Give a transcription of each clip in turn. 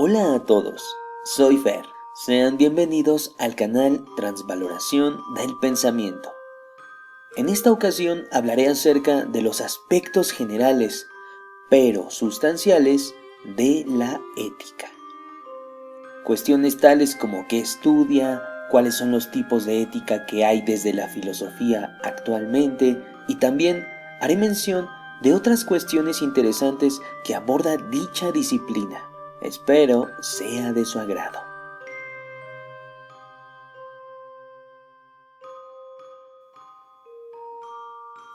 Hola a todos, soy Fer. Sean bienvenidos al canal Transvaloración del Pensamiento. En esta ocasión hablaré acerca de los aspectos generales, pero sustanciales, de la ética. Cuestiones tales como qué estudia, cuáles son los tipos de ética que hay desde la filosofía actualmente, y también haré mención de otras cuestiones interesantes que aborda dicha disciplina. Espero sea de su agrado.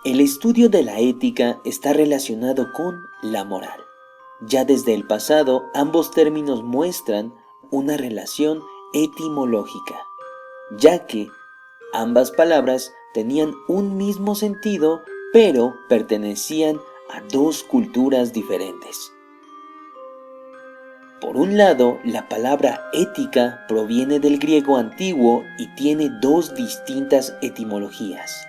El estudio de la ética está relacionado con la moral. Ya desde el pasado, ambos términos muestran una relación etimológica, ya que ambas palabras tenían un mismo sentido, pero pertenecían a dos culturas diferentes. Por un lado, la palabra ética proviene del griego antiguo y tiene dos distintas etimologías.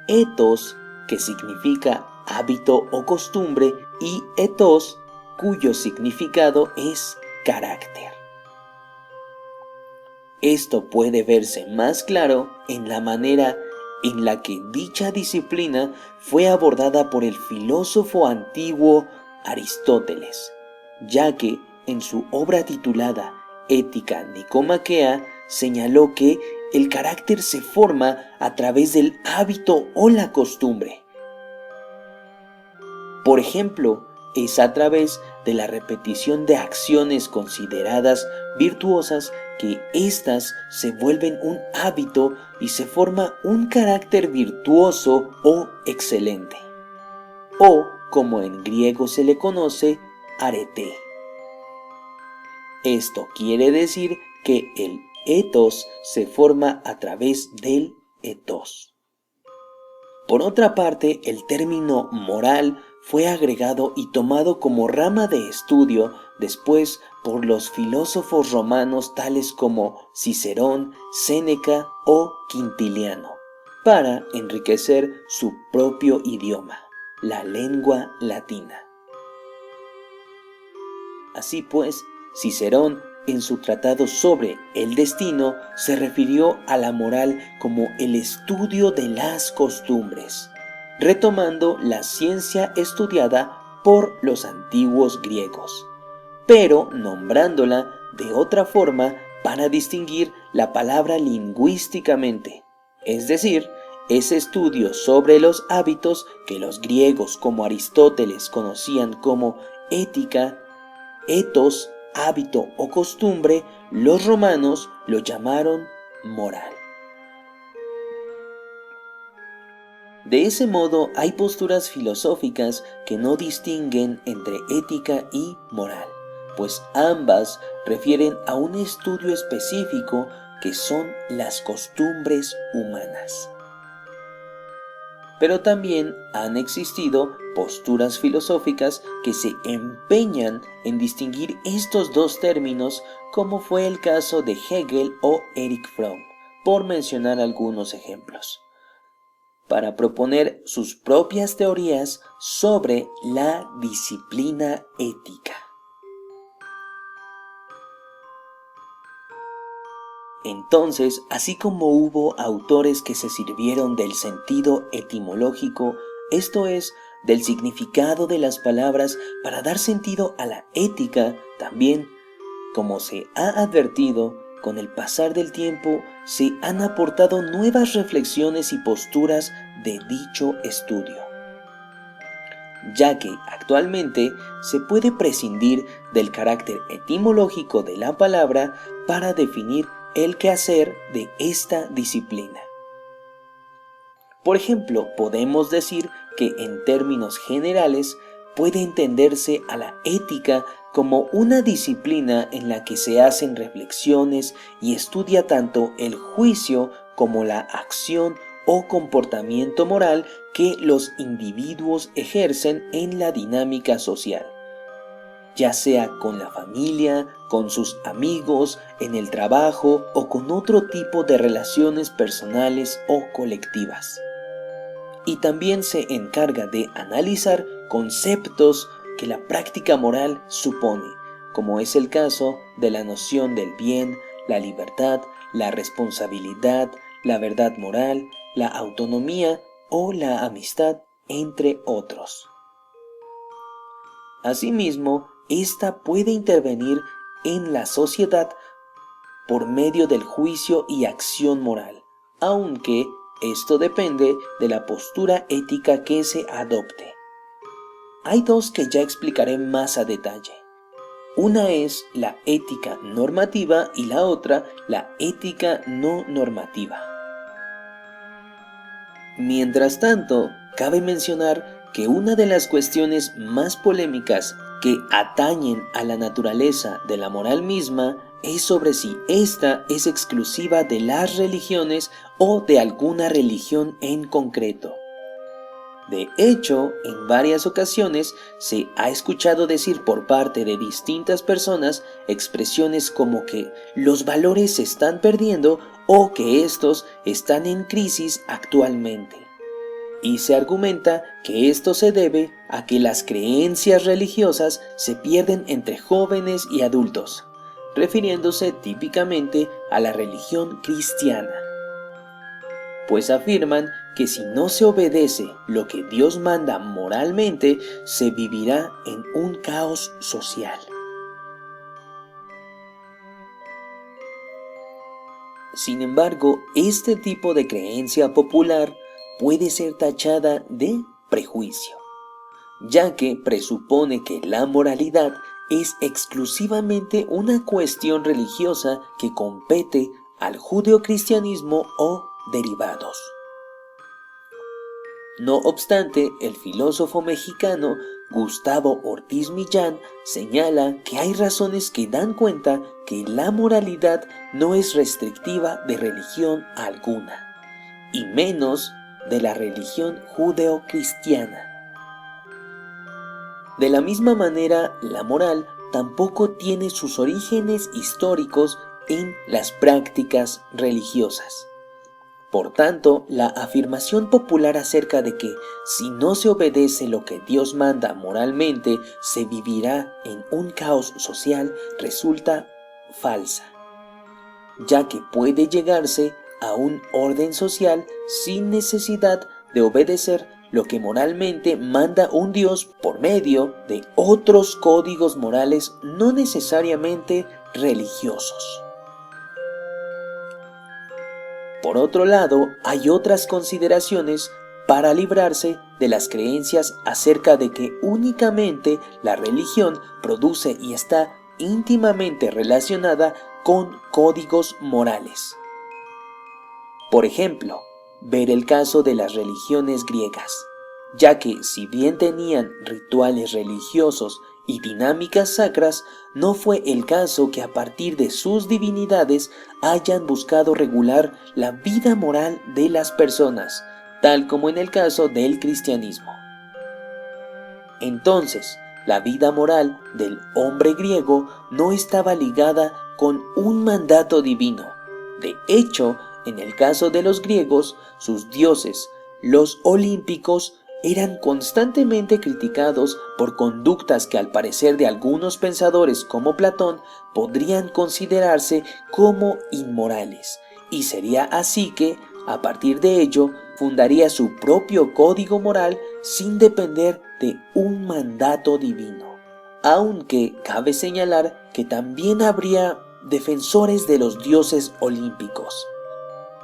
Ethos, que significa hábito o costumbre, y ethos, cuyo significado es carácter. Esto puede verse más claro en la manera en la que dicha disciplina fue abordada por el filósofo antiguo Aristóteles, ya que en su obra titulada Ética Nicomaquea señaló que el carácter se forma a través del hábito o la costumbre. Por ejemplo, es a través de la repetición de acciones consideradas virtuosas que éstas se vuelven un hábito y se forma un carácter virtuoso o excelente, o como en griego se le conoce, arete. Esto quiere decir que el ethos se forma a través del ethos. Por otra parte, el término moral fue agregado y tomado como rama de estudio después por los filósofos romanos tales como Cicerón, Séneca o Quintiliano, para enriquecer su propio idioma, la lengua latina. Así pues, Cicerón, en su tratado sobre el destino, se refirió a la moral como el estudio de las costumbres, retomando la ciencia estudiada por los antiguos griegos, pero nombrándola de otra forma para distinguir la palabra lingüísticamente, es decir, ese estudio sobre los hábitos que los griegos como Aristóteles conocían como ética, ethos, hábito o costumbre, los romanos lo llamaron moral. De ese modo, hay posturas filosóficas que no distinguen entre ética y moral, pues ambas refieren a un estudio específico que son las costumbres humanas. Pero también han existido posturas filosóficas que se empeñan en distinguir estos dos términos, como fue el caso de Hegel o Erich Fromm, por mencionar algunos ejemplos, para proponer sus propias teorías sobre la disciplina ética. Entonces, así como hubo autores que se sirvieron del sentido etimológico, esto es, del significado de las palabras para dar sentido a la ética, también, como se ha advertido, con el pasar del tiempo se han aportado nuevas reflexiones y posturas de dicho estudio, ya que actualmente se puede prescindir del carácter etimológico de la palabra para definir el quehacer de esta disciplina. Por ejemplo, podemos decir que en términos generales puede entenderse a la ética como una disciplina en la que se hacen reflexiones y estudia tanto el juicio como la acción o comportamiento moral que los individuos ejercen en la dinámica social, ya sea con la familia, con sus amigos, en el trabajo o con otro tipo de relaciones personales o colectivas. Y también se encarga de analizar conceptos que la práctica moral supone, como es el caso de la noción del bien, la libertad, la responsabilidad, la verdad moral, la autonomía o la amistad, entre otros. Asimismo, esta puede intervenir en la sociedad por medio del juicio y acción moral, aunque esto depende de la postura ética que se adopte. Hay dos que ya explicaré más a detalle. Una es la ética normativa y la otra la ética no normativa. Mientras tanto, cabe mencionar que una de las cuestiones más polémicas que atañen a la naturaleza de la moral misma es sobre si ésta es exclusiva de las religiones o de alguna religión en concreto. De hecho, en varias ocasiones se ha escuchado decir por parte de distintas personas expresiones como que los valores se están perdiendo o que estos están en crisis actualmente. Y se argumenta que esto se debe a que las creencias religiosas se pierden entre jóvenes y adultos, refiriéndose típicamente a la religión cristiana. Pues afirman que si no se obedece lo que Dios manda moralmente, se vivirá en un caos social. Sin embargo, este tipo de creencia popular puede ser tachada de prejuicio, ya que presupone que la moralidad es exclusivamente una cuestión religiosa que compete al judeocristianismo o derivados. No obstante, el filósofo mexicano Gustavo Ortiz Millán señala que hay razones que dan cuenta que la moralidad no es restrictiva de religión alguna, y menos de la religión judeocristiana. De la misma manera, la moral tampoco tiene sus orígenes históricos en las prácticas religiosas. Por tanto, la afirmación popular acerca de que si no se obedece lo que Dios manda moralmente, se vivirá en un caos social resulta falsa, ya que puede llegarse a un orden social sin necesidad de obedecer lo que moralmente manda un Dios por medio de otros códigos morales no necesariamente religiosos. Por otro lado, hay otras consideraciones para librarse de las creencias acerca de que únicamente la religión produce y está íntimamente relacionada con códigos morales. Por ejemplo, ver el caso de las religiones griegas, ya que si bien tenían rituales religiosos y dinámicas sacras, no fue el caso que a partir de sus divinidades hayan buscado regular la vida moral de las personas, tal como en el caso del cristianismo. Entonces, la vida moral del hombre griego no estaba ligada con un mandato divino. De hecho, en el caso de los griegos, sus dioses, los olímpicos, eran constantemente criticados por conductas que al parecer de algunos pensadores como Platón podrían considerarse como inmorales, y sería así que, a partir de ello, fundaría su propio código moral sin depender de un mandato divino. Aunque cabe señalar que también habría defensores de los dioses olímpicos,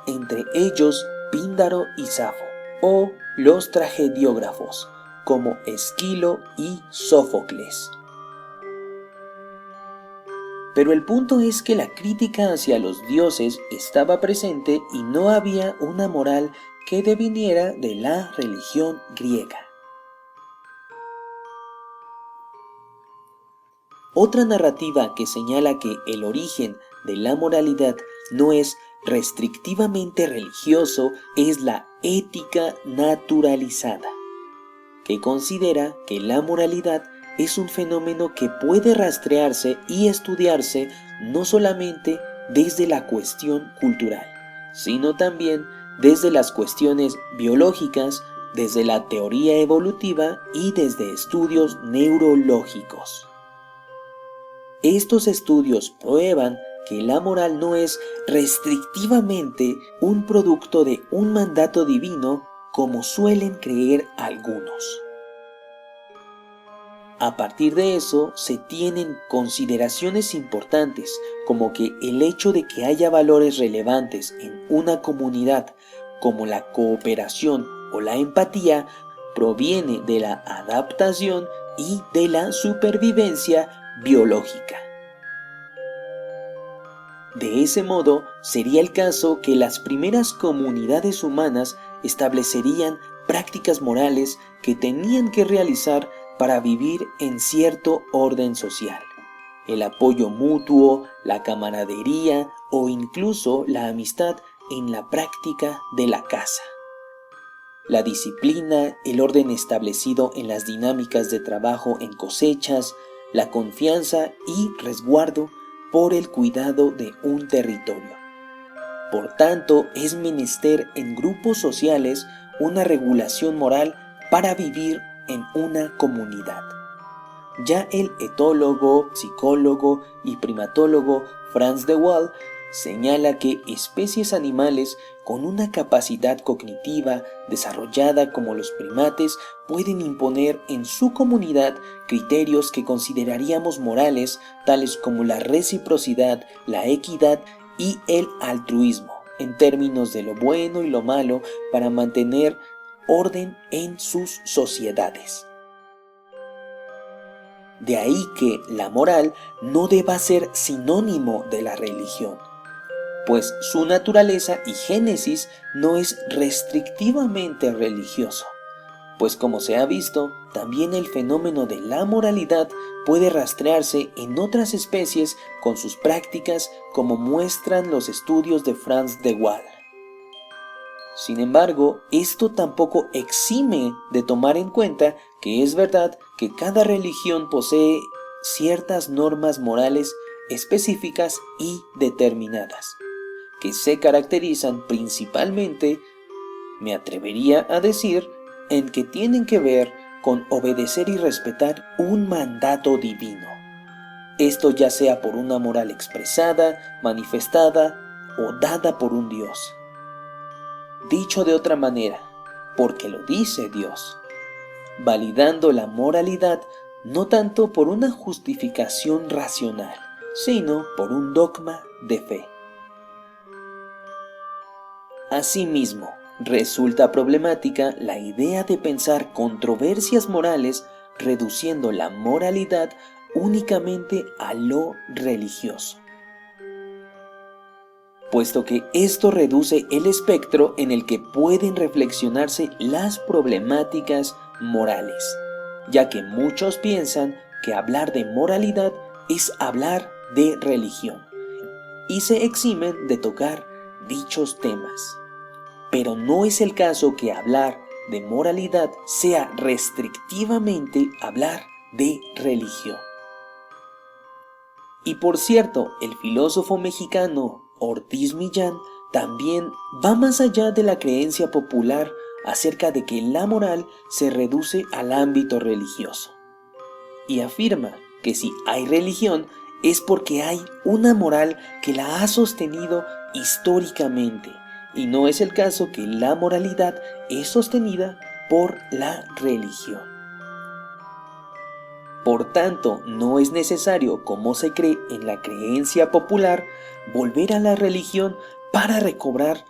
entre ellos Píndaro y Safo, o los tragediógrafos, como Esquilo y Sófocles. Pero el punto es que la crítica hacia los dioses estaba presente y no había una moral que deviniera de la religión griega. Otra narrativa que señala que el origen de la moralidad no es restrictivamente religioso es la ética naturalizada, que considera que la moralidad es un fenómeno que puede rastrearse y estudiarse no solamente desde la cuestión cultural, sino también desde las cuestiones biológicas, desde la teoría evolutiva y desde estudios neurológicos. estos estudios prueban que la moral no es restrictivamente un producto de un mandato divino como suelen creer algunos. A partir de eso se tienen consideraciones importantes como que el hecho de que haya valores relevantes en una comunidad como la cooperación o la empatía proviene de la adaptación y de la supervivencia biológica. De ese modo, sería el caso que las primeras comunidades humanas establecerían prácticas morales que tenían que realizar para vivir en cierto orden social. El apoyo mutuo, la camaradería o incluso la amistad en la práctica de la caza. La disciplina, el orden establecido en las dinámicas de trabajo en cosechas, la confianza y resguardo por el cuidado de un territorio. Por tanto, es menester en grupos sociales una regulación moral para vivir en una comunidad. Ya el etólogo, psicólogo y primatólogo Frans de Waal señala que especies animales con una capacidad cognitiva desarrollada como los primates pueden imponer en su comunidad criterios que consideraríamos morales, tales como la reciprocidad, la equidad y el altruismo, en términos de lo bueno y lo malo, para mantener orden en sus sociedades. De ahí que la moral no deba ser sinónimo de la religión, pues su naturaleza y génesis no es restrictivamente religioso, pues como se ha visto, también el fenómeno de la moralidad puede rastrearse en otras especies con sus prácticas, como muestran los estudios de Frans de Waal. Sin embargo, esto tampoco exime de tomar en cuenta que es verdad que cada religión posee ciertas normas morales específicas y determinadas, que se caracterizan principalmente, me atrevería a decir, en que tienen que ver con obedecer y respetar un mandato divino. Esto ya sea por una moral expresada, manifestada o dada por un Dios. Dicho de otra manera, porque lo dice Dios, validando la moralidad no tanto por una justificación racional, sino por un dogma de fe. Asimismo, resulta problemática la idea de pensar controversias morales reduciendo la moralidad únicamente a lo religioso, puesto que esto reduce el espectro en el que pueden reflexionarse las problemáticas morales, ya que muchos piensan que hablar de moralidad es hablar de religión, y se eximen de tocar dichos temas. Pero no es el caso que hablar de moralidad sea restrictivamente hablar de religión. Y por cierto, el filósofo mexicano Ortiz Millán también va más allá de la creencia popular acerca de que la moral se reduce al ámbito religioso, y afirma que si hay religión es porque hay una moral que la ha sostenido históricamente, y no es el caso que la moralidad es sostenida por la religión. Por tanto, no es necesario, como se cree en la creencia popular, volver a la religión para recobrar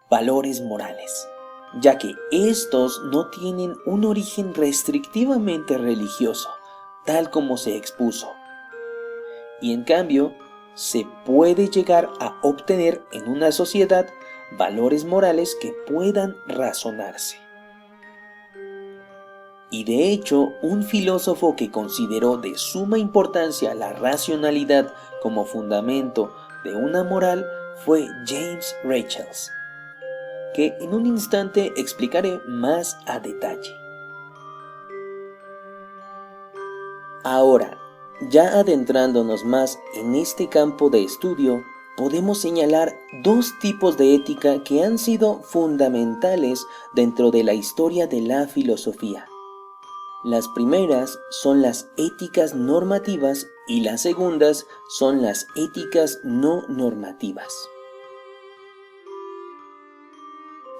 valores morales, ya que estos no tienen un origen restrictivamente religioso, tal como se expuso. Y en cambio, se puede llegar a obtener en una sociedad valores morales que puedan razonarse. Y de hecho, un filósofo que consideró de suma importancia la racionalidad como fundamento de una moral fue James Rachels, que en un instante explicaré más a detalle. Ahora, ya adentrándonos más en este campo de estudio, podemos señalar dos tipos de ética que han sido fundamentales dentro de la historia de la filosofía. Las primeras son las éticas normativas y las segundas son las éticas no normativas.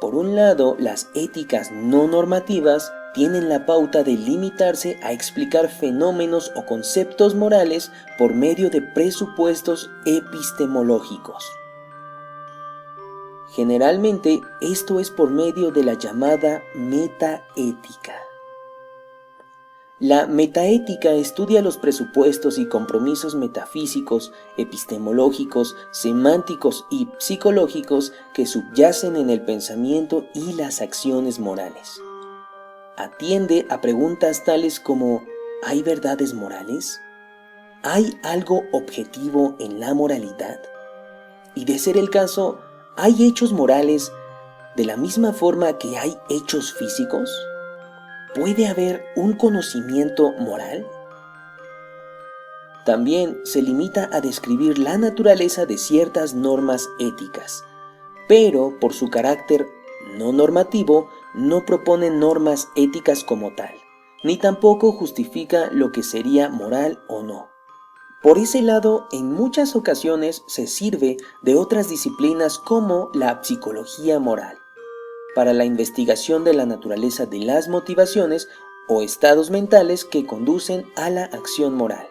Por un lado, las éticas no normativas tienen la pauta de limitarse a explicar fenómenos o conceptos morales por medio de presupuestos epistemológicos. Generalmente, esto es por medio de la llamada metaética. La metaética estudia los presupuestos y compromisos metafísicos, epistemológicos, semánticos y psicológicos que subyacen en el pensamiento y las acciones morales. Atiende a preguntas tales como ¿hay verdades morales? ¿Hay algo objetivo en la moralidad? Y de ser el caso, ¿hay hechos morales de la misma forma que hay hechos físicos? ¿Puede haber un conocimiento moral? También se limita a describir la naturaleza de ciertas normas éticas, pero por su carácter no normativo no propone normas éticas como tal, ni tampoco justifica lo que sería moral o no. Por ese lado, en muchas ocasiones se sirve de otras disciplinas como la psicología moral, para la investigación de la naturaleza de las motivaciones o estados mentales que conducen a la acción moral.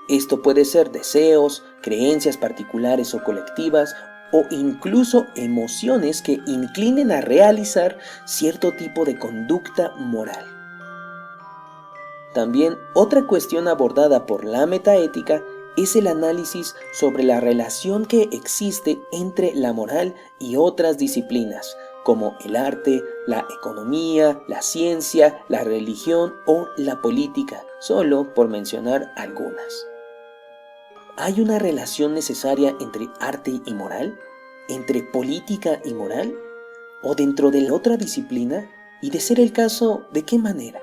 Esto puede ser deseos, creencias particulares o colectivas, o incluso emociones que inclinen a realizar cierto tipo de conducta moral. También otra cuestión abordada por la metaética es el análisis sobre la relación que existe entre la moral y otras disciplinas, como el arte, la economía, la ciencia, la religión o la política, solo por mencionar algunas. ¿Hay una relación necesaria entre arte y moral? ¿Entre política y moral? ¿O dentro de la otra disciplina? Y de ser el caso, ¿de qué manera?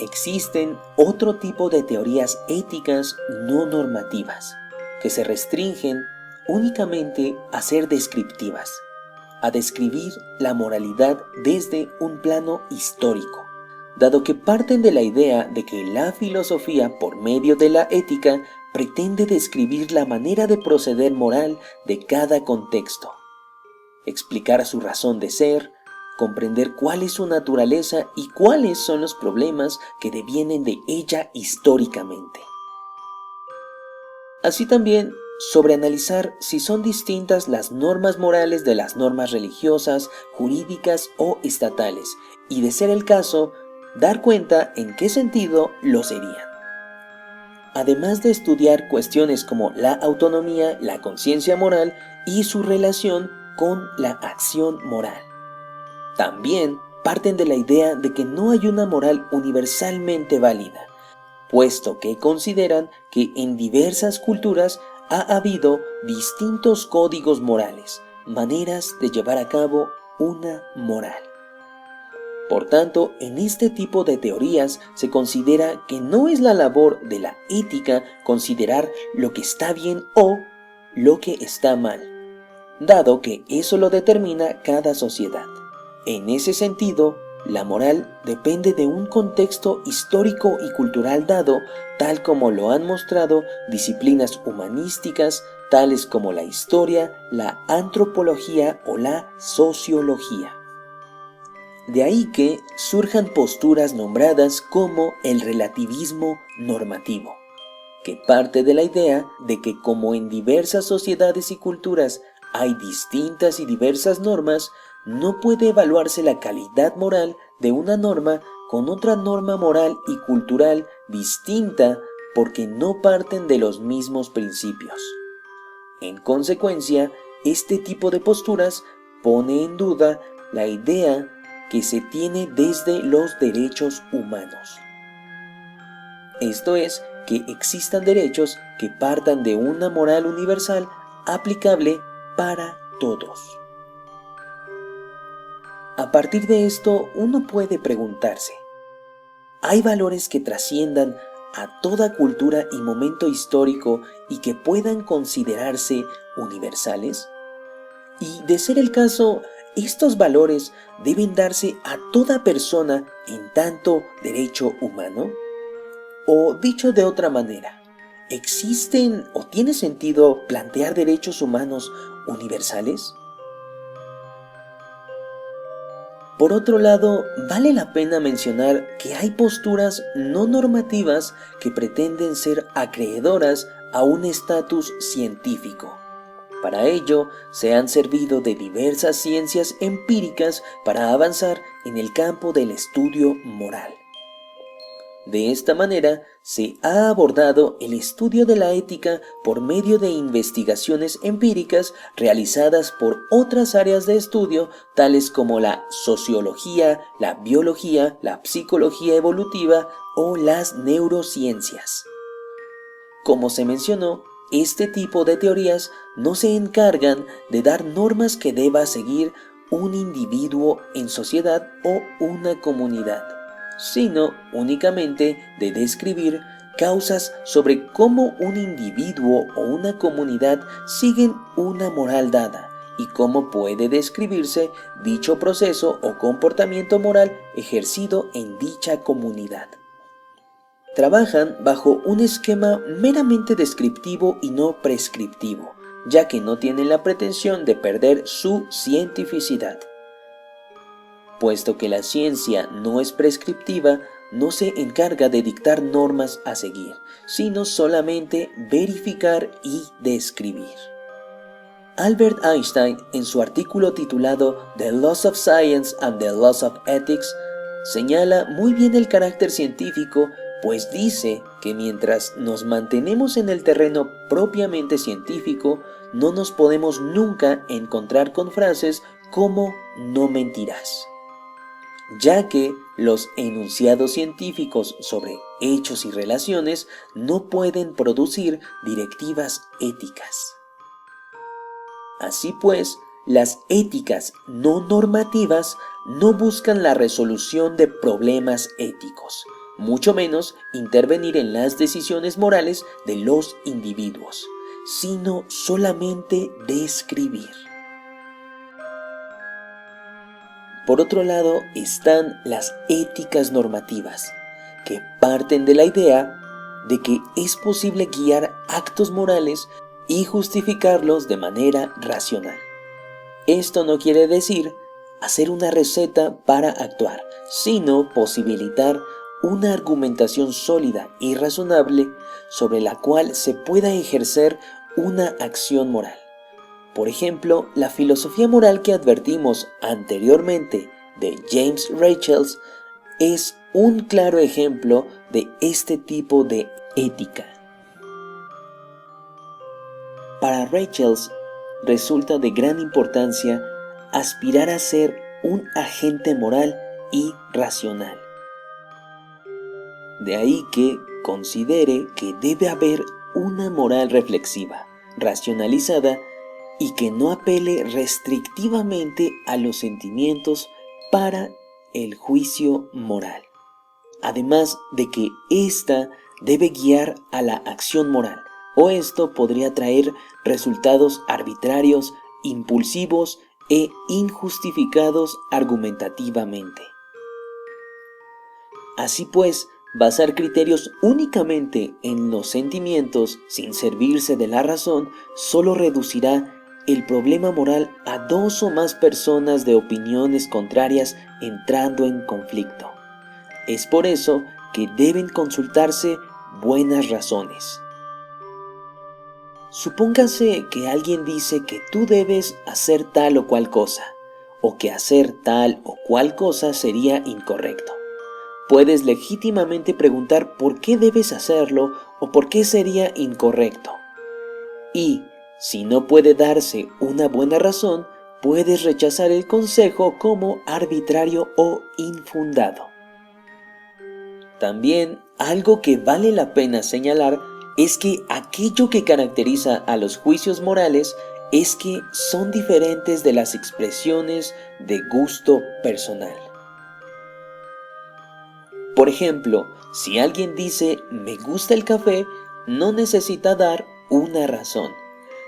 Existen otro tipo de teorías éticas no normativas, que se restringen únicamente a ser descriptivas, a describir la moralidad desde un plano histórico, dado que parten de la idea de que la filosofía, por medio de la ética, pretende describir la manera de proceder moral de cada contexto, explicar su razón de ser, comprender cuál es su naturaleza y cuáles son los problemas que devienen de ella históricamente. Así también, sobre analizar si son distintas las normas morales de las normas religiosas, jurídicas o estatales, y de ser el caso, dar cuenta en qué sentido lo serían. Además de estudiar cuestiones como la autonomía, la conciencia moral y su relación con la acción moral. También parten de la idea de que no hay una moral universalmente válida, puesto que consideran que en diversas culturas ha habido distintos códigos morales, maneras de llevar a cabo una moral. Por tanto, en este tipo de teorías se considera que no es la labor de la ética considerar lo que está bien o lo que está mal, dado que eso lo determina cada sociedad. En ese sentido, la moral depende de un contexto histórico y cultural dado, tal como lo han mostrado disciplinas humanísticas tales como la historia, la antropología o la sociología. De ahí que surjan posturas nombradas como el relativismo normativo, que parte de la idea de que como en diversas sociedades y culturas hay distintas y diversas normas, no puede evaluarse la calidad moral de una norma con otra norma moral y cultural distinta porque no parten de los mismos principios. En consecuencia, este tipo de posturas pone en duda la idea que se tiene desde los derechos humanos. Esto es, que existan derechos que partan de una moral universal aplicable para todos. A partir de esto, uno puede preguntarse, ¿hay valores que trasciendan a toda cultura y momento histórico y que puedan considerarse universales? Y de ser el caso, ¿estos valores deben darse a toda persona en tanto derecho humano? O dicho de otra manera, ¿existen o tiene sentido plantear derechos humanos universales? Por otro lado, vale la pena mencionar que hay posturas no normativas que pretenden ser acreedoras a un estatus científico. Para ello, se han servido de diversas ciencias empíricas para avanzar en el campo del estudio moral. De esta manera, se ha abordado el estudio de la ética por medio de investigaciones empíricas realizadas por otras áreas de estudio, tales como la sociología, la biología, la psicología evolutiva o las neurociencias. Como se mencionó, este tipo de teorías no se encargan de dar normas que deba seguir un individuo en sociedad o una comunidad, sino únicamente de describir causas sobre cómo un individuo o una comunidad siguen una moral dada y cómo puede describirse dicho proceso o comportamiento moral ejercido en dicha comunidad. Trabajan bajo un esquema meramente descriptivo y no prescriptivo, ya que no tienen la pretensión de perder su cientificidad. Puesto que la ciencia no es prescriptiva, no se encarga de dictar normas a seguir, sino solamente verificar y describir. Albert Einstein, en su artículo titulado The Laws of Science and the Laws of Ethics, señala muy bien el carácter científico, pues dice que mientras nos mantenemos en el terreno propiamente científico, no nos podemos nunca encontrar con frases como "no mentirás", ya que los enunciados científicos sobre hechos y relaciones no pueden producir directivas éticas. Así pues, las éticas no normativas no buscan la resolución de problemas éticos, mucho menos intervenir en las decisiones morales de los individuos, sino solamente describir. Por otro lado están las éticas normativas, que parten de la idea de que es posible guiar actos morales y justificarlos de manera racional. Esto no quiere decir hacer una receta para actuar, sino posibilitar una argumentación sólida y razonable sobre la cual se pueda ejercer una acción moral. Por ejemplo, la filosofía moral que advertimos anteriormente de James Rachels es un claro ejemplo de este tipo de ética. Para Rachels resulta de gran importancia aspirar a ser un agente moral y racional. De ahí que considere que debe haber una moral reflexiva, racionalizada y que no apele restrictivamente a los sentimientos para el juicio moral. Además de que ésta debe guiar a la acción moral, o esto podría traer resultados arbitrarios, impulsivos e injustificados argumentativamente. Así pues, basar criterios únicamente en los sentimientos sin servirse de la razón solo reducirá el problema moral a dos o más personas de opiniones contrarias entrando en conflicto. Es por eso que deben consultarse buenas razones. Supóngase que alguien dice que tú debes hacer tal o cual cosa, o que hacer tal o cual cosa sería incorrecto. Puedes legítimamente preguntar por qué debes hacerlo o por qué sería incorrecto. Y, si no puede darse una buena razón, puedes rechazar el consejo como arbitrario o infundado. También, algo que vale la pena señalar es que aquello que caracteriza a los juicios morales es que son diferentes de las expresiones de gusto personal. Por ejemplo, si alguien dice "me gusta el café", no necesita dar una razón.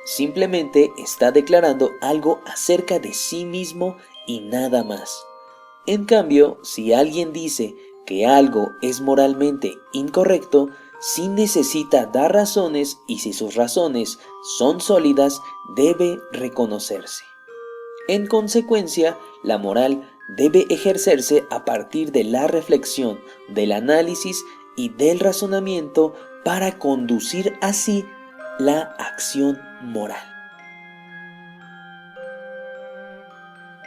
Simplemente está declarando algo acerca de sí mismo y nada más. En cambio, si alguien dice que algo es moralmente incorrecto, sí necesita dar razones y si sus razones son sólidas, debe reconocerse. En consecuencia, la moral debe ejercerse a partir de la reflexión, del análisis y del razonamiento para conducir así la acción moral.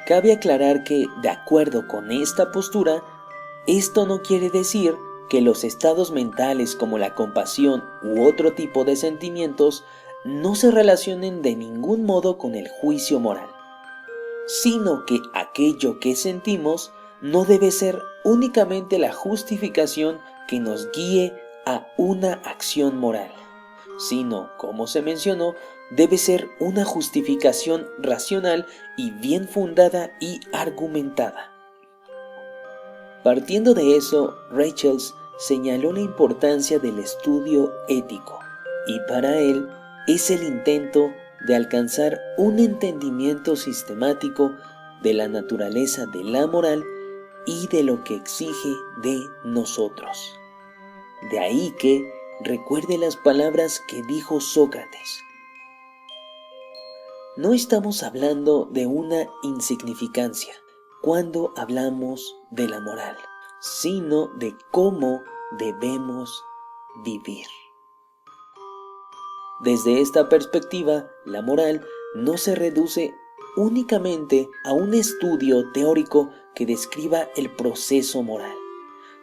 Cabe aclarar que, de acuerdo con esta postura, esto no quiere decir que los estados mentales como la compasión u otro tipo de sentimientos no se relacionen de ningún modo con el juicio moral, sino que aquello que sentimos no debe ser únicamente la justificación que nos guíe a una acción moral, sino, como se mencionó, debe ser una justificación racional y bien fundada y argumentada. Partiendo de eso, Rachels señaló la importancia del estudio ético, y para él es el intento de alcanzar un entendimiento sistemático de la naturaleza de la moral y de lo que exige de nosotros. De ahí que recuerde las palabras que dijo Sócrates. No estamos hablando de una insignificancia cuando hablamos de la moral, sino de cómo debemos vivir. Desde esta perspectiva, la moral no se reduce únicamente a un estudio teórico que describa el proceso moral,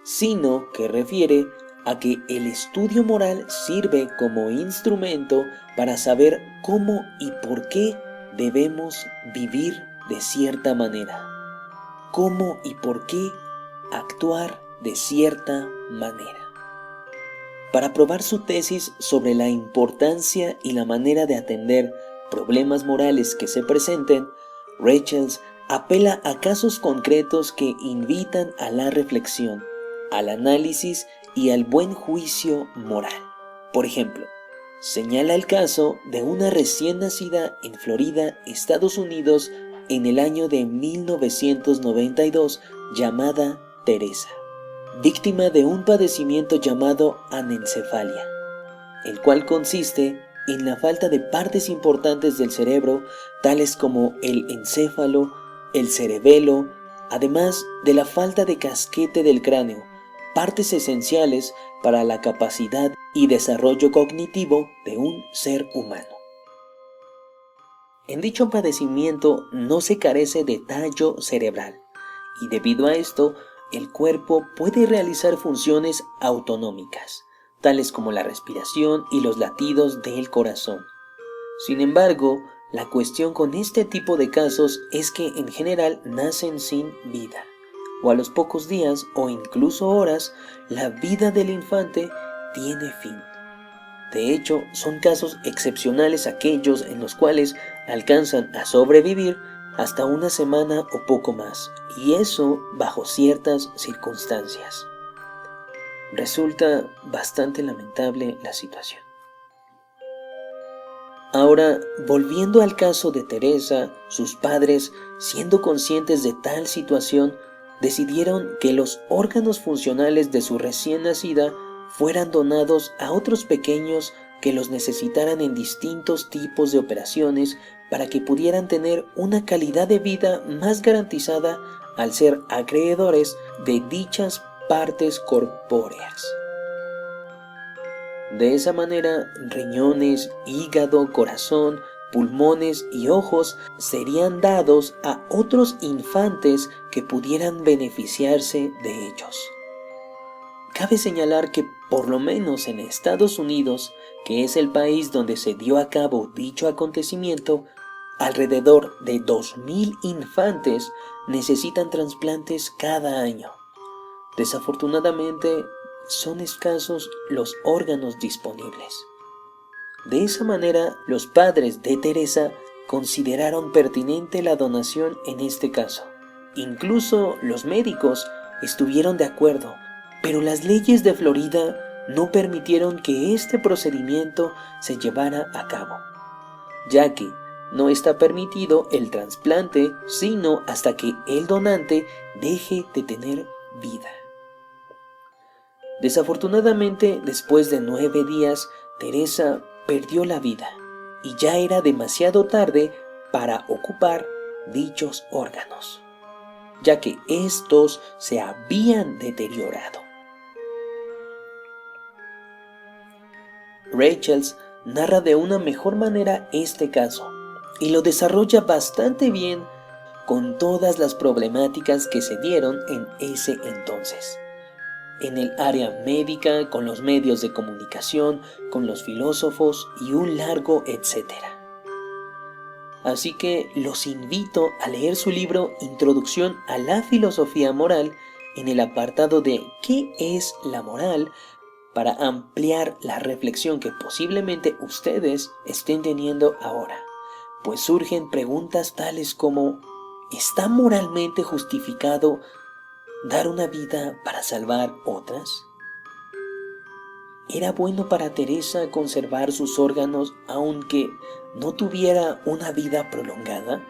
sino que refiere a que el estudio moral sirve como instrumento para saber cómo y por qué debemos vivir de cierta manera, cómo y por qué actuar de cierta manera. Para probar su tesis sobre la importancia y la manera de atender problemas morales que se presenten, Rachels apela a casos concretos que invitan a la reflexión, al análisis y al buen juicio moral. Por ejemplo, señala el caso de una recién nacida en Florida, Estados Unidos, en el año de 1992, llamada Teresa, víctima de un padecimiento llamado anencefalia, el cual consiste en la falta de partes importantes del cerebro, tales como el encéfalo, el cerebelo, además de la falta de casquete del cráneo, partes esenciales para la capacidad y desarrollo cognitivo de un ser humano. En dicho padecimiento no se carece de tallo cerebral, y debido a esto, el cuerpo puede realizar funciones autonómicas, tales como la respiración y los latidos del corazón. Sin embargo, la cuestión con este tipo de casos es que en general nacen sin vida, o a los pocos días o incluso horas, la vida del infante tiene fin. De hecho, son casos excepcionales aquellos en los cuales alcanzan a sobrevivir hasta una semana o poco más, y eso bajo ciertas circunstancias. Resulta bastante lamentable la situación. Ahora, volviendo al caso de Teresa, sus padres, siendo conscientes de tal situación, decidieron que los órganos funcionales de su recién nacida fueran donados a otros pequeños que los necesitaran en distintos tipos de operaciones para que pudieran tener una calidad de vida más garantizada al ser acreedores de dichas partes corpóreas. De esa manera, riñones, hígado, corazón, pulmones y ojos serían dados a otros infantes que pudieran beneficiarse de ellos. Cabe señalar que por lo menos en Estados Unidos, que es el país donde se dio a cabo dicho acontecimiento, alrededor de 2,000 infantes necesitan trasplantes cada año. Desafortunadamente, son escasos los órganos disponibles. De esa manera, los padres de Teresa consideraron pertinente la donación en este caso. Incluso los médicos estuvieron de acuerdo, pero las leyes de Florida no permitieron que este procedimiento se llevara a cabo, ya que no está permitido el trasplante sino hasta que el donante deje de tener vida. Desafortunadamente, después de 9 días, Teresa perdió la vida y ya era demasiado tarde para ocupar dichos órganos, ya que estos se habían deteriorado. Rachel narra de una mejor manera este caso y lo desarrolla bastante bien con todas las problemáticas que se dieron en ese entonces. En el área médica, con los medios de comunicación, con los filósofos y un largo etcétera. Así que los invito a leer su libro Introducción a la Filosofía Moral en el apartado de ¿qué es la moral?, para ampliar la reflexión que posiblemente ustedes estén teniendo ahora, pues surgen preguntas tales como ¿está moralmente justificado dar una vida para salvar otras? ¿Era bueno para Teresa conservar sus órganos aunque no tuviera una vida prolongada?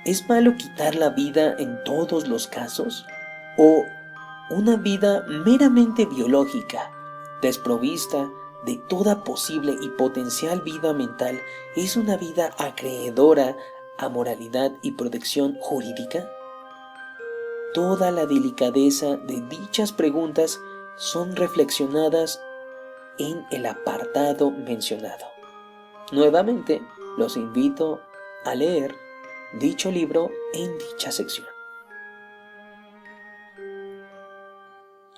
¿Es malo quitar la vida en todos los casos? ¿O una vida meramente biológica, desprovista de toda posible y potencial vida mental, es una vida acreedora a moralidad y protección jurídica? Toda la delicadeza de dichas preguntas son reflexionadas en el apartado mencionado. Nuevamente, los invito a leer dicho libro en dicha sección.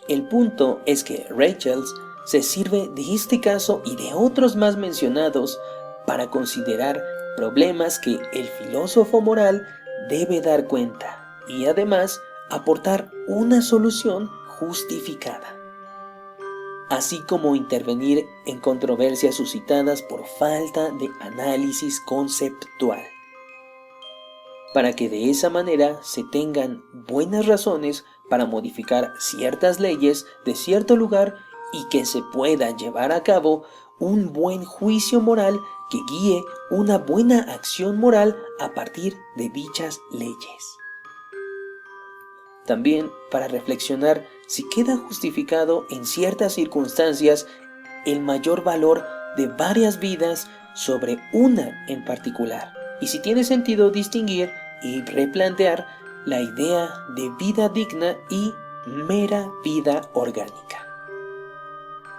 El punto es que Rachel se sirve de este caso y de otros más mencionados para considerar problemas que el filósofo moral debe dar cuenta y además aportar una solución justificada, así como intervenir en controversias suscitadas por falta de análisis conceptual, para que de esa manera se tengan buenas razones para modificar ciertas leyes de cierto lugar y que se pueda llevar a cabo un buen juicio moral que guíe una buena acción moral a partir de dichas leyes. También para reflexionar si queda justificado en ciertas circunstancias el mayor valor de varias vidas sobre una en particular, y si tiene sentido distinguir y replantear la idea de vida digna y mera vida orgánica.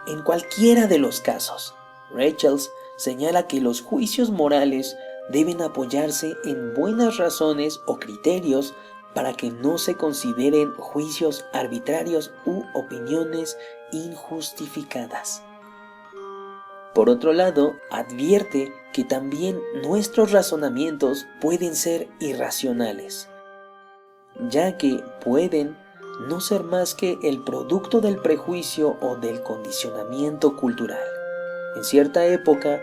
En cualquiera de los casos, Rachel señala que los juicios morales deben apoyarse en buenas razones o criterios para que no se consideren juicios arbitrarios u opiniones injustificadas. Por otro lado, advierte que también nuestros razonamientos pueden ser irracionales, ya que pueden no ser más que el producto del prejuicio o del condicionamiento cultural. En cierta época,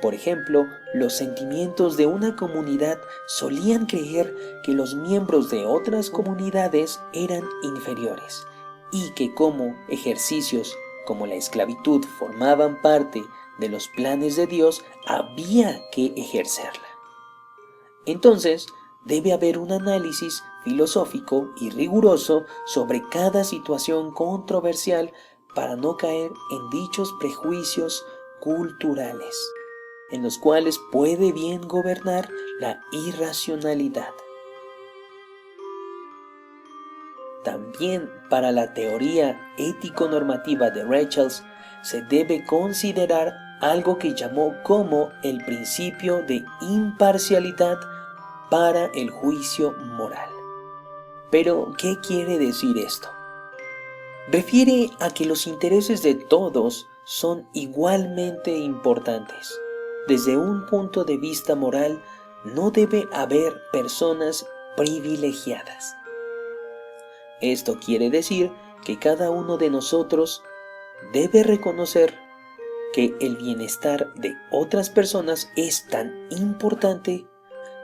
por ejemplo, los sentimientos de una comunidad solían creer que los miembros de otras comunidades eran inferiores y que como ejercicios como la esclavitud formaban parte de los planes de Dios, había que ejercerla. Entonces, debe haber un análisis filosófico y riguroso sobre cada situación controversial para no caer en dichos prejuicios culturales, en los cuales puede bien gobernar la irracionalidad. También para la teoría ético-normativa de Rachel se debe considerar algo que llamó como el principio de imparcialidad para el juicio moral. Pero, ¿qué quiere decir esto? Refiere a que los intereses de todos son igualmente importantes. Desde un punto de vista moral, no debe haber personas privilegiadas. Esto quiere decir que cada uno de nosotros debe reconocer que el bienestar de otras personas es tan importante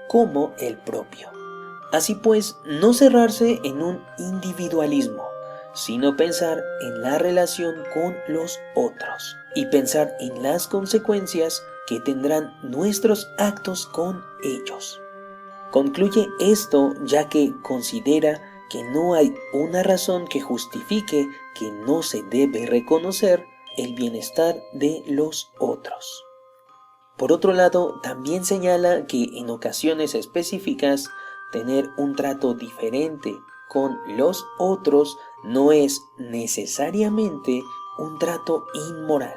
como el propio. Así pues, no cerrarse en un individualismo, sino pensar en la relación con los otros y pensar en las consecuencias que tendrán nuestros actos con ellos. Concluye esto ya que considera que no hay una razón que justifique que no se debe reconocer el bienestar de los otros. Por otro lado, también señala que en ocasiones específicas, tener un trato diferente con los otros no es necesariamente un trato inmoral,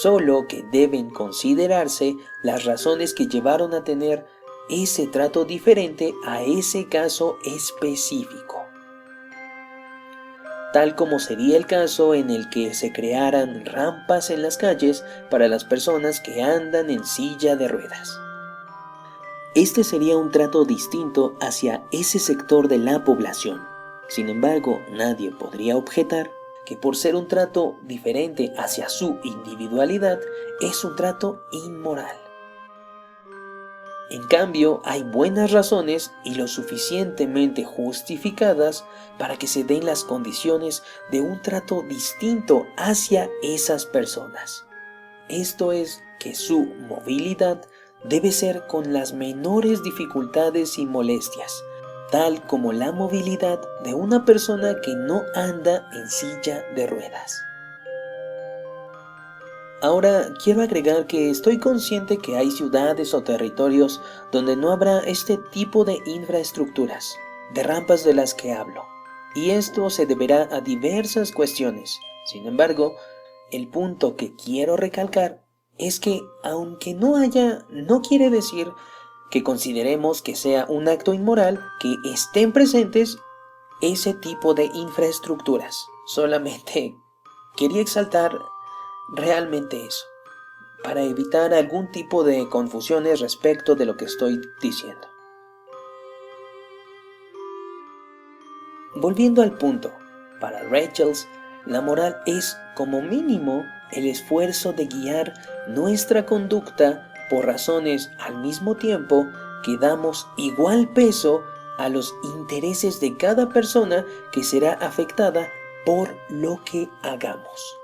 solo que deben considerarse las razones que llevaron a tener ese trato diferente a ese caso específico, tal como sería el caso en el que se crearan rampas en las calles para las personas que andan en silla de ruedas. Este sería un trato distinto hacia ese sector de la población. Sin embargo, nadie podría objetar que por ser un trato diferente hacia su individualidad, es un trato inmoral. En cambio, hay buenas razones y lo suficientemente justificadas para que se den las condiciones de un trato distinto hacia esas personas. Esto es, que su movilidad debe ser con las menores dificultades y molestias, tal como la movilidad de una persona que no anda en silla de ruedas. Ahora quiero agregar que estoy consciente que hay ciudades o territorios donde no habrá este tipo de infraestructuras, de rampas de las que hablo, y esto se deberá a diversas cuestiones. Sin embargo, el punto que quiero recalcar es que aunque no haya, no quiere decir que consideremos que sea un acto inmoral que estén presentes ese tipo de infraestructuras. Solamente quería exaltar realmente eso, para evitar algún tipo de confusiones respecto de lo que estoy diciendo. Volviendo al punto, para Rachel, la moral es, como mínimo, el esfuerzo de guiar nuestra conducta por razones al mismo tiempo que damos igual peso a los intereses de cada persona que será afectada por lo que hagamos.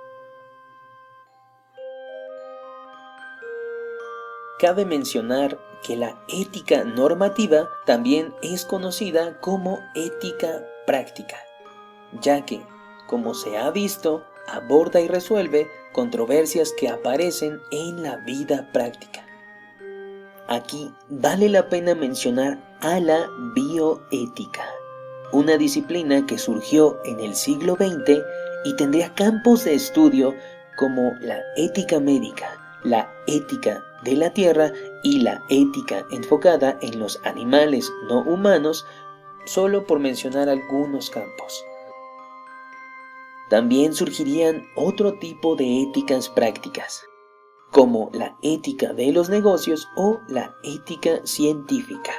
Cabe mencionar que la ética normativa también es conocida como ética práctica, ya que, como se ha visto, aborda y resuelve controversias que aparecen en la vida práctica. Aquí vale la pena mencionar a la bioética, una disciplina que surgió en el siglo XX y tendría campos de estudio como la ética médica, la ética de la tierra y la ética enfocada en los animales no humanos, solo por mencionar algunos campos. También surgirían otro tipo de éticas prácticas, como la ética de los negocios o la ética científica.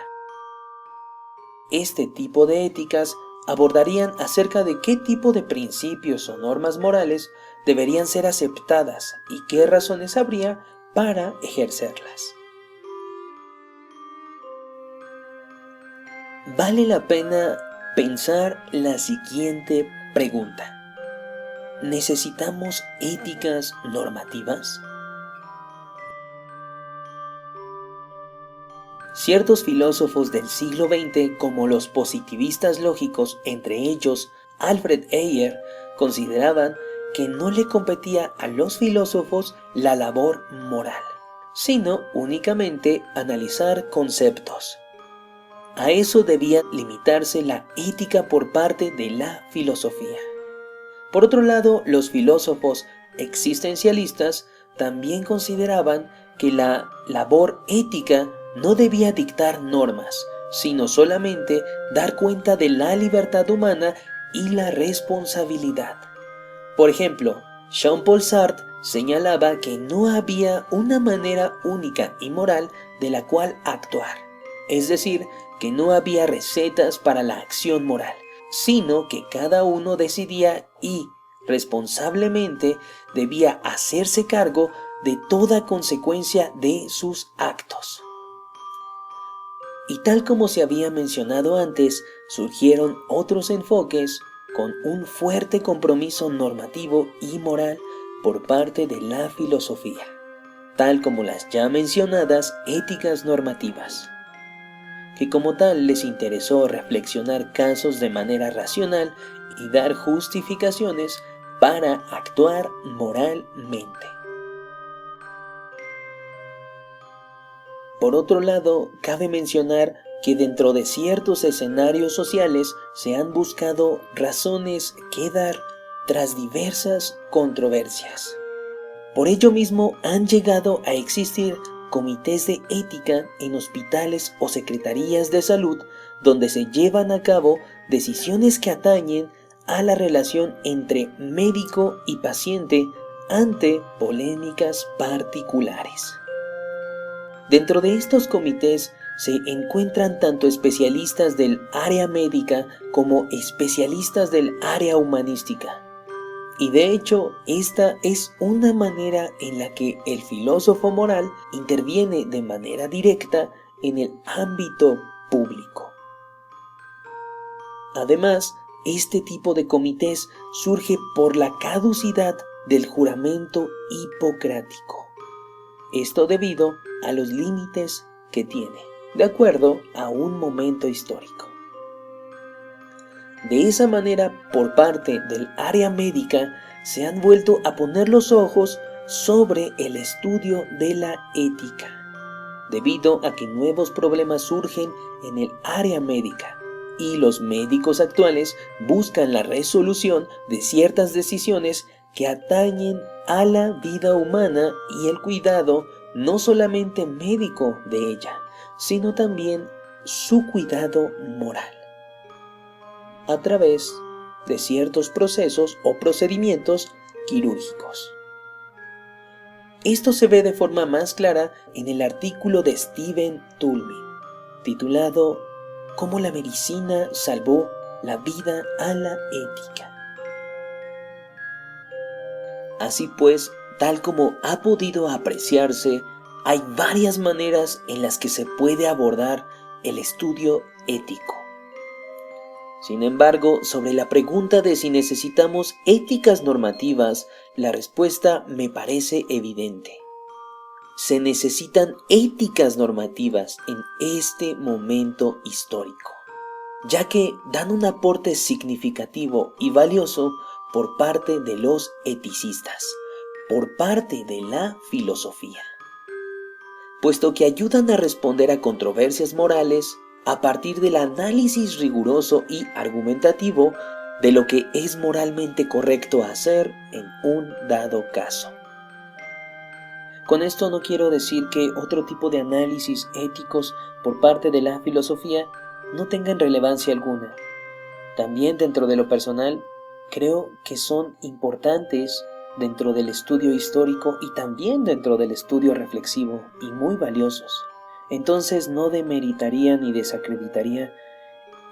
Este tipo de éticas abordarían acerca de qué tipo de principios o normas morales deberían ser aceptadas y qué razones habría para ejercerlas. Vale la pena pensar la siguiente pregunta: ¿necesitamos éticas normativas? Ciertos filósofos del siglo XX, como los positivistas lógicos, entre ellos Alfred Ayer, consideraban que no le competía a los filósofos la labor moral, sino únicamente analizar conceptos. A eso debía limitarse la ética por parte de la filosofía. Por otro lado, los filósofos existencialistas también consideraban que la labor ética no debía dictar normas, sino solamente dar cuenta de la libertad humana y la responsabilidad. Por ejemplo, Jean-Paul Sartre señalaba que no había una manera única y moral de la cual actuar, es decir, que no había recetas para la acción moral, sino que cada uno decidía y, responsablemente, debía hacerse cargo de toda consecuencia de sus actos. Y tal como se había mencionado antes, surgieron otros enfoques con un fuerte compromiso normativo y moral por parte de la filosofía, tal como las ya mencionadas éticas normativas, que como tal les interesó reflexionar casos de manera racional y dar justificaciones para actuar moralmente. Por otro lado, cabe mencionar que dentro de ciertos escenarios sociales se han buscado razones que dar tras diversas controversias. Por ello mismo han llegado a existir comités de ética en hospitales o secretarías de salud donde se llevan a cabo decisiones que atañen a la relación entre médico y paciente ante polémicas particulares. Dentro de estos comités se encuentran tanto especialistas del área médica como especialistas del área humanística. Y de hecho, esta es una manera en la que el filósofo moral interviene de manera directa en el ámbito público. Además, este tipo de comités surge por la caducidad del juramento hipocrático. Esto debido a los límites que tiene, de acuerdo a un momento histórico. De esa manera, por parte del área médica, se han vuelto a poner los ojos sobre el estudio de la ética, debido a que nuevos problemas surgen en el área médica y los médicos actuales buscan la resolución de ciertas decisiones que atañen a la vida humana y el cuidado no solamente médico de ella, sino también su cuidado moral, a través de ciertos procesos o procedimientos quirúrgicos. Esto se ve de forma más clara en el artículo de Stephen Toulmin, titulado «Cómo la medicina salvó la vida a la ética». Así pues, tal como ha podido apreciarse, hay varias maneras en las que se puede abordar el estudio ético. Sin embargo, sobre la pregunta de si necesitamos éticas normativas, la respuesta me parece evidente. Se necesitan éticas normativas en este momento histórico, ya que dan un aporte significativo y valioso por parte de los eticistas, por parte de la filosofía, puesto que ayudan a responder a controversias morales a partir del análisis riguroso y argumentativo de lo que es moralmente correcto hacer en un dado caso. Con esto no quiero decir que otro tipo de análisis éticos por parte de la filosofía no tengan relevancia alguna. También dentro de lo personal, creo que son importantes dentro del estudio histórico y también dentro del estudio reflexivo y muy valiosos. Entonces no demeritaría ni desacreditaría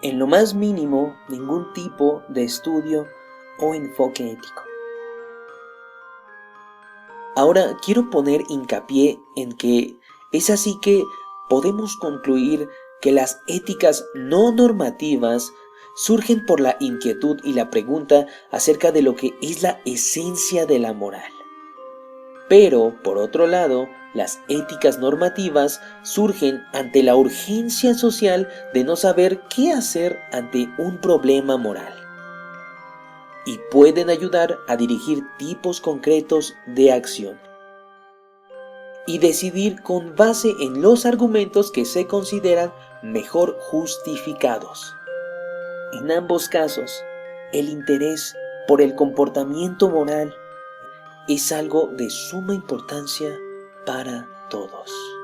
en lo más mínimo ningún tipo de estudio o enfoque ético. Ahora quiero poner hincapié en que es así que podemos concluir que las éticas no normativas surgen por la inquietud y la pregunta acerca de lo que es la esencia de la moral. Pero, por otro lado, las éticas normativas surgen ante la urgencia social de no saber qué hacer ante un problema moral, y pueden ayudar a dirigir tipos concretos de acción y decidir con base en los argumentos que se consideran mejor justificados. En ambos casos, el interés por el comportamiento moral es algo de suma importancia para todos.